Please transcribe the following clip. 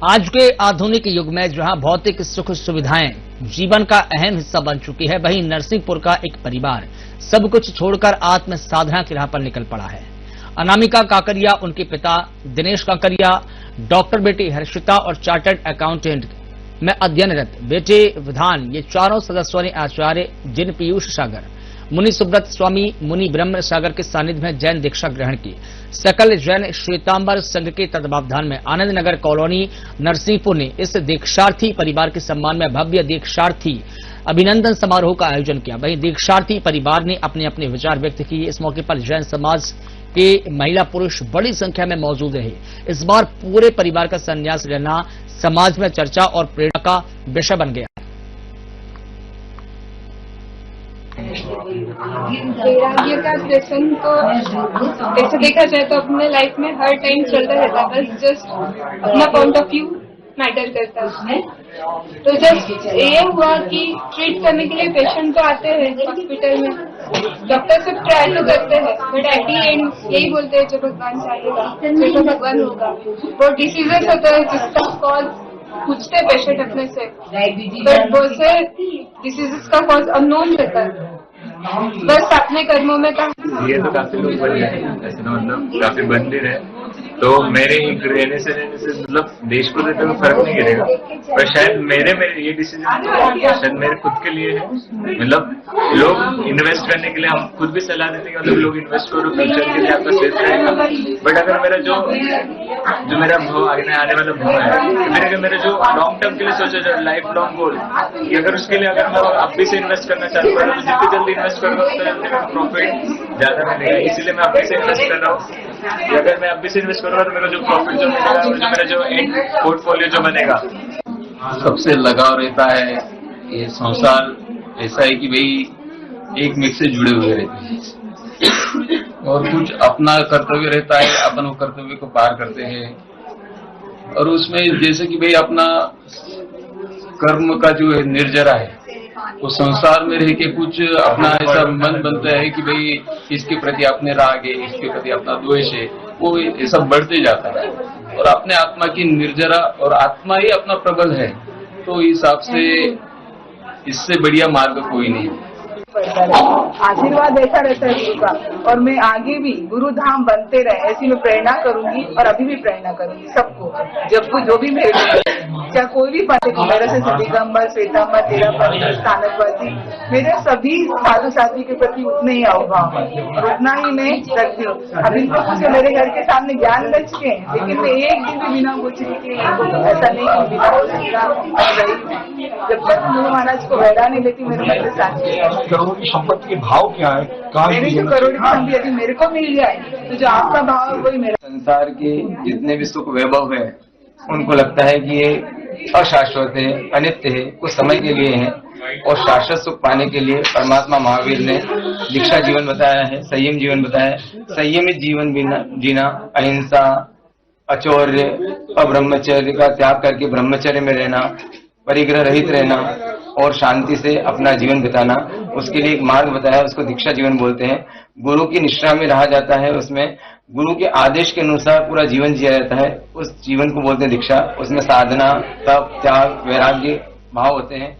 आज के आधुनिक युग में जहां भौतिक सुख सुविधाएं जीवन का अहम हिस्सा बन चुकी है, वहीं नरसिंहपुर का एक परिवार सब कुछ छोड़कर आत्म साधना की राह पर निकल पड़ा है। अनामिका काकरिया, उनके पिता दिनेश काकरिया, डॉक्टर बेटी हर्षिता और चार्टर्ड अकाउंटेंट में अध्ययनरत बेटे विधान, ये चारों सदस्यों ने आचार्य जिन पीयूष सागर, मुनि सुब्रत स्वामी, मुनि ब्रह्म सागर के सानिध्य में जैन दीक्षा ग्रहण की। सकल जैन श्वेतांबर संघ के तत्वावधान में आनंद नगर कॉलोनी नरसिंहपुर ने इस दीक्षार्थी परिवार के सम्मान में भव्य दीक्षार्थी अभिनंदन समारोह का आयोजन किया। वहीं दीक्षार्थी परिवार ने अपने अपने विचार व्यक्त किए। इस मौके पर जैन समाज के महिला पुरुष बड़ी संख्या में मौजूद रहे। इस बार पूरे परिवार का संन्यास लेना समाज में चर्चा और प्रेरणा का विषय बन गया। वैराग्य का प्रसंग तो ऐसे देखा जाए तो अपने लाइफ में हर टाइम चलता रहता है, बस जस्ट अपना पॉइंट ऑफ व्यू मैटर करता है उसमें। तो जस्ट ये हुआ कि ट्रीट करने के लिए पेशेंट तो आते हैं हॉस्पिटल में, डॉक्टर सब ट्राई तो करते हैं, बट एट दी एंड यही बोलते हैं जो भगवान चाहेगा जो भगवान होगा। वो डिसीजेस होता है जिसका कॉज पूछते हैं पेशेंट अपने से, बट बहुत से डिसीजेस का कॉज अननोन रहता है। बस अपने कर्मों में काम। ये तो काफी लोग बन गए, ऐसे ना मतलब काफी मंदिर है, तो मेरे रहने से मतलब देश को देते हुए फर्क नहीं गिरेगा, पर शायद मेरे ये डिसीजन शायद मेरे खुद के लिए है। मतलब लोग इन्वेस्ट करने के लिए हम खुद भी सलाह देते हैं कि मतलब लोग इन्वेस्ट करो, फ्यूचर के लिए आपका सेफ रहेगा। बट अगर मेरा जो मेरा आने वाला भव है, मेरा जो लॉन्ग टर्म के लिए सोचा जाए, लाइफ लॉन्ग गोल, कि अगर उसके लिए अगर मैं अभी से इन्वेस्ट करना चालू करूँ तो जितनी जल्दी इन्वेस्ट करूँगा उतना जल्दी मेरा प्रॉफिट ज्यादा मिलेगा। इसीलिए मैं अभी से इन्वेस्ट कर रहा हूँ कि अगर मैं अभी से इन्वेस्ट करूँगा तो मेरा जो प्रॉफिट जो मिलेगा, जो मेरा जो एंड पोर्टफोलियो जो बनेगा। सबसे लगाव रहता है। ये संसार ऐसा है कि भाई एक मिक्स से जुड़े हुए रहते हैं और कुछ अपना कर्तव्य रहता है, अपन वो कर्तव्य को पार करते हैं। और उसमें जैसे कि भाई अपना कर्म का जो है निर्जरा है, वो संसार में रह के कुछ अपना ऐसा मन बनता है कि भाई इसके प्रति अपने राग है, इसके प्रति अपना द्वेष है, वो ये सब बढ़ते जाता है। और अपने आत्मा की निर्जरा और आत्मा ही अपना प्रबल है, तो इस हिसाब से इससे बढ़िया मार्ग कोई नहीं है। आशीर्वाद ऐसा रहता है गुरु का, और मैं आगे भी गुरु धाम बनते रहे ऐसी मैं प्रेरणा करूंगी और अभी भी प्रेरणा करूंगी सबको। जब को जो भी मेरे चाहे कोई भी पंथ को, मेरे से दिगंबर, श्वेतांबर, तेरापंथी, स्थानकवासी, मेरे सभी साधु साथी के प्रति उतने ही अवभाव और उतना ही मैं रखती हूँ। अभी तो कुछ मेरे घर के सामने ज्ञान बच के, लेकिन मैं एक दिन भी बिना पूछने के ऐसा नहीं कि बिना पूछने जब तक गुरु महाराज को वैरा नहीं लेती मेरे मन से साथ। करोड़ की संपत्ति के भाव क्या है? मेरी जो करोड़ की संपत्ति यदि मेरे को मिल जाए तो जो आपका भाव है वही मेरा। संसार के जितने भी सुख वैभव है उनको लगता है कि ये अशाश्वत है, अनित्य है, कुछ समय के लिए है। और शाश्वत सुख पाने के लिए परमात्मा महावीर ने दीक्षा जीवन बताया है, संयम जीवन बताया है। संयमित जीवन जीना, अहिंसा, अचौर्य और ब्रह्मचर्य का त्याग करके ब्रह्मचर्य में रहना, परिग्रह रहित रहना और शांति से अपना जीवन बिताना, उसके लिए एक मार्ग बताया, उसको दीक्षा जीवन बोलते हैं। गुरु की निष्ठा में रहा जाता है, उसमें गुरु के आदेश के अनुसार पूरा जीवन जिया जाता है, उस जीवन को बोलते हैं दीक्षा। उसमें साधना, तप, त्याग, वैराग्य भाव होते हैं।